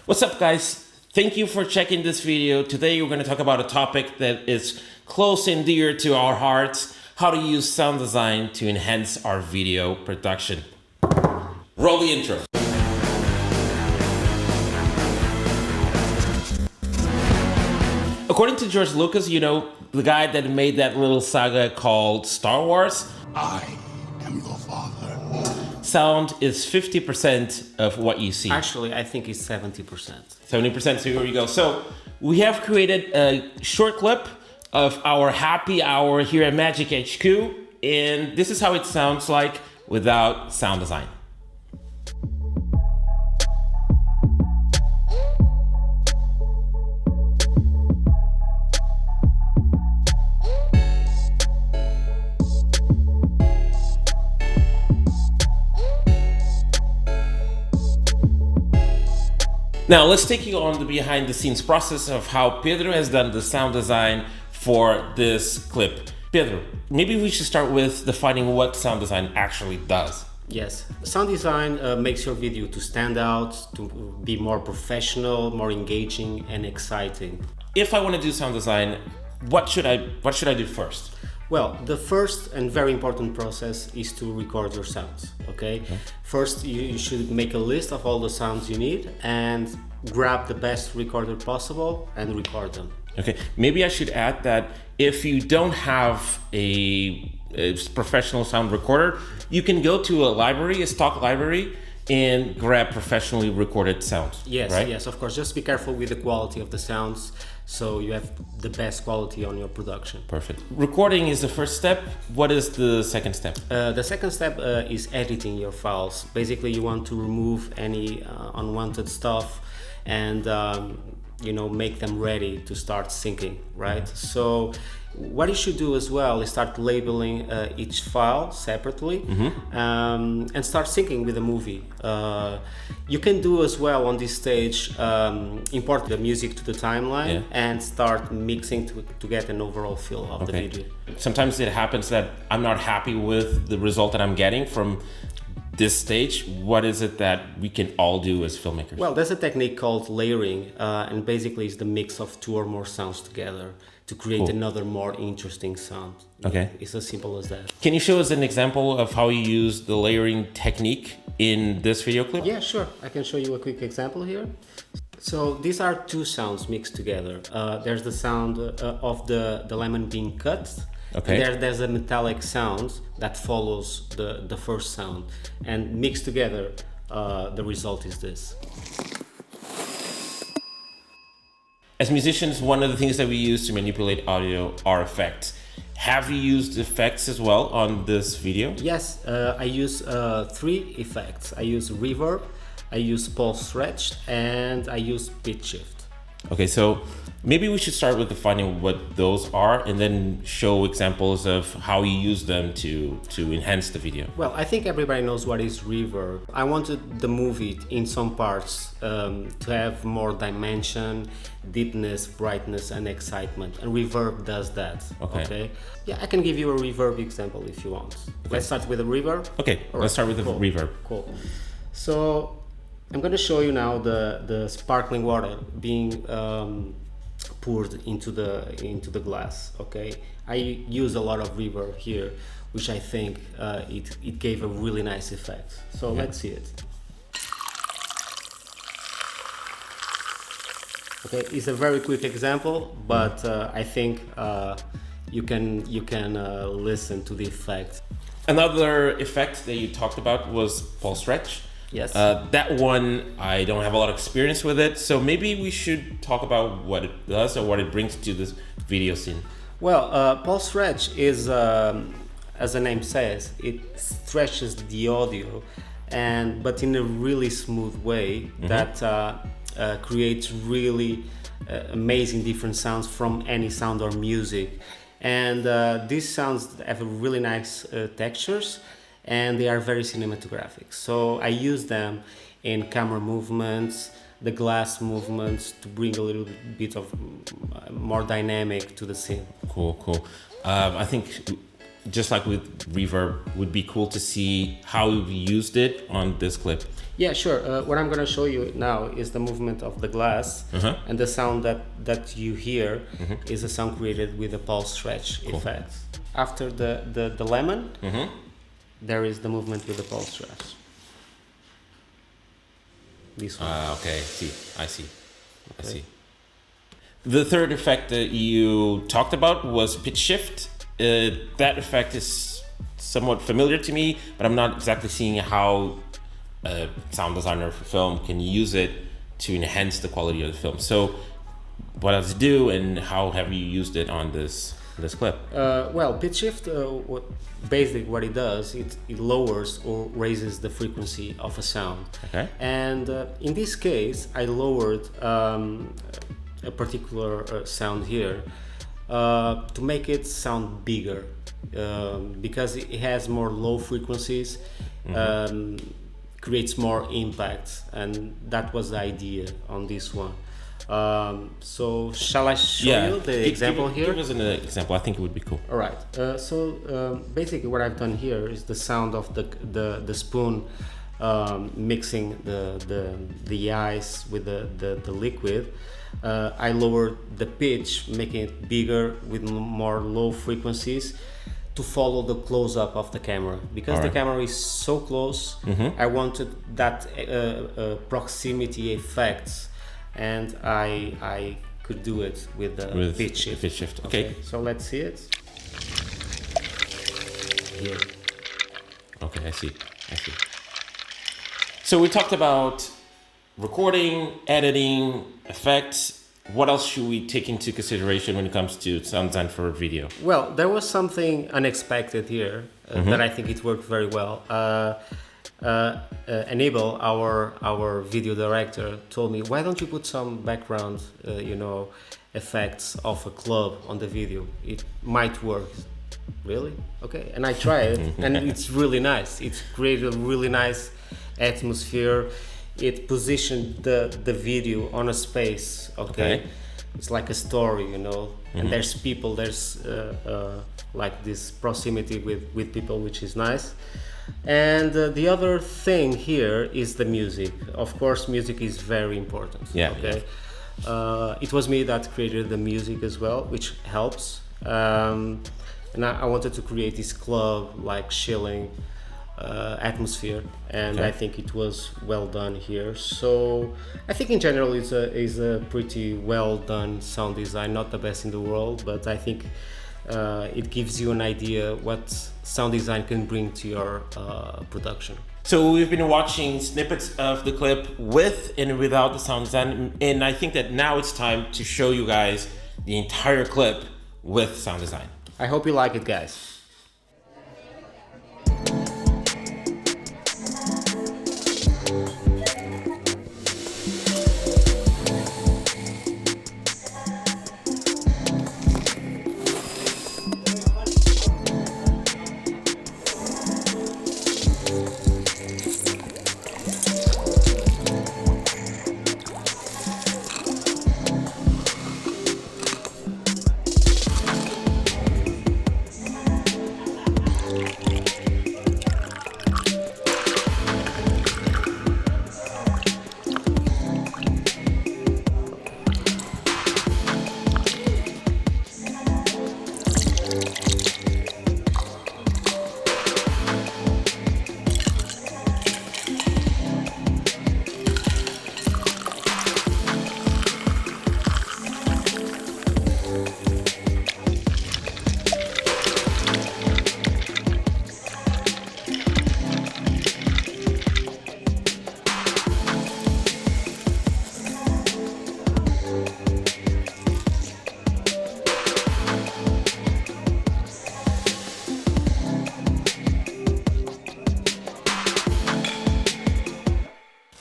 What's up, guys? Thank you for checking this video. Today we're going to talk about a topic that is close and dear to our hearts: how to use sound design to enhance our video production. Roll the intro. According to George Lucas, you know, the guy that made that little saga called Star Wars, I am your father. sound is 50% of what you see. Actually, I think it's 70%. 70%, so here we go. So we have created a short clip of our happy hour here at Magic HQ, and this is how it sounds like without sound design. Now, let's take you on the behind the scenes process of how Pedro has done the sound design for this clip. Pedro, maybe we should start with defining what sound design actually does. Yes, sound design makes your video to stand out, to be more professional, more engaging and exciting. If I want to do sound design, what should I do first? Well, the first and very important process is to record your sounds, okay? First, you should make a list of all the sounds you need and grab the best recorder possible and record them. Okay, maybe I should add that if you don't have a professional sound recorder, you can go to a library, a stock library, and grab professionally recorded sounds. Yes, right? yes, of course. Just be careful with the quality of the sounds so you have the best quality on your production. Perfect. Recording is the first step. What is the second step? The second step is editing your files. Basically, you want to remove any unwanted stuff and make them ready to start syncing, right? So what you should do as well is start labeling each file separately and start syncing with the movie. You can do as well on this stage, import the music to the timeline and start mixing to get an overall feel of the video. Sometimes it happens that I'm not happy with the result that I'm getting from this stage. What is it that we can all do as filmmakers? Well, there's a technique called layering, and basically it's the mix of two or more sounds together to create another more interesting sound. Okay. It's as simple as that. Can you show us an example of how you use the layering technique in this video clip? Yeah, sure. I can show you a quick example here. So these are two sounds mixed together. There's the sound of the lemon being cut. Okay. There's a metallic sound that follows the first sound, and mixed together, the result is this. As musicians, one of the things that we use to manipulate audio are effects. Have you used effects as well on this video? Yes, I use three effects. I use reverb, I use pulse stretch, and I use pitch shift. Okay, so maybe we should start with defining what those are and then show examples of how you use them to enhance the video. Well, I think everybody knows what is reverb. I wanted the movie in some parts to have more dimension, deepness, brightness and excitement, and reverb does that. Okay? Yeah, I can give you a reverb example if you want. Let's start with a reverb. Okay, let's start with the reverb. Cool. So I'm going to show you now the sparkling water being poured into the glass. Okay, I use a lot of reverb here, which I think it gave a really nice effect. So let's see it. Okay, it's a very quick example, but I think you can listen to the effect. Another effect that you talked about was pulse stretch. Yes. That one, I don't have a lot of experience with it, so maybe we should talk about what it does or what it brings to this video scene. Well, pulse stretch is, as the name says, it stretches the audio, but in a really smooth way that creates really amazing different sounds from any sound or music. And these sounds have really nice textures, and they are very cinematographic. So I use them in camera movements, the glass movements, to bring a little bit of more dynamic to the scene. Cool. I think just like with Reverb, would be cool to see how you used it on this clip. Yeah, sure. What I'm going to show you now is the movement of the glass, and the sound that you hear is a sound created with a pulse stretch effect. After the lemon, there is the movement with the pulse stretch. This one. Okay, I see. The third effect that you talked about was pitch shift. That effect is somewhat familiar to me, but I'm not exactly seeing how a sound designer for film can use it to enhance the quality of the film. So what does it do, and how have you used it on this clip? Well, pitch shift, basically what it does, it lowers or raises the frequency of a sound. Okay. And in this case, I lowered a particular sound here to make it sound bigger, because it has more low frequencies, creates more impact, and that was the idea on this one. So shall I show you the example here? Give us an example. I think it would be cool. All right. So basically, what I've done here is the sound of the spoon mixing the ice with the liquid. I lowered the pitch, making it bigger with more low frequencies to follow the close-up of the camera, because the camera is so close. I wanted that proximity effect, and I could do it with the pitch shift. Pitch shift. Okay. So let's see it. Here. Okay, I see. So we talked about recording, editing, effects. What else should we take into consideration when it comes to sound design for a video? Well, there was something unexpected here that I think it worked very well. Enable, our video director, told me, why don't you put some background, effects of a club on the video? It might work. Really? Okay. And I tried it, and it's really nice. It created a really nice atmosphere. It positioned the video on a space. Okay. It's like a story, and there's people, there's like this proximity with people, which is nice. And the other thing here is the music. Of course, music is very important. Yeah. Okay. It was me that created the music as well, which helps. And I wanted to create this club, like chilling atmosphere, and I think it was well done here. So I think in general it's a pretty well done sound design. Not the best in the world, but I think it gives you an idea what sound design can bring to your production. So we've been watching snippets of the clip with and without the sound design, and I think that now it's time to show you guys the entire clip with sound design. I hope you like it, guys.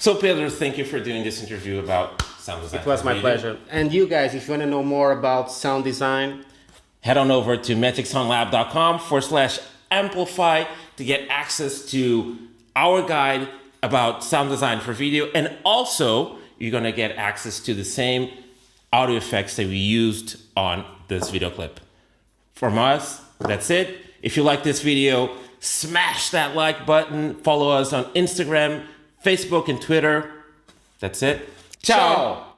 So Pedro, thank you for doing this interview about sound design. It was my pleasure. And you guys, if you want to know more about sound design, head on over to magicsoundlab.com/amplify to get access to our guide about sound design for video. And also, you're going to get access to the same audio effects that we used on this video clip. From us, that's it. If you like this video, smash that like button. Follow us on Instagram, Facebook, and Twitter. That's it. Ciao.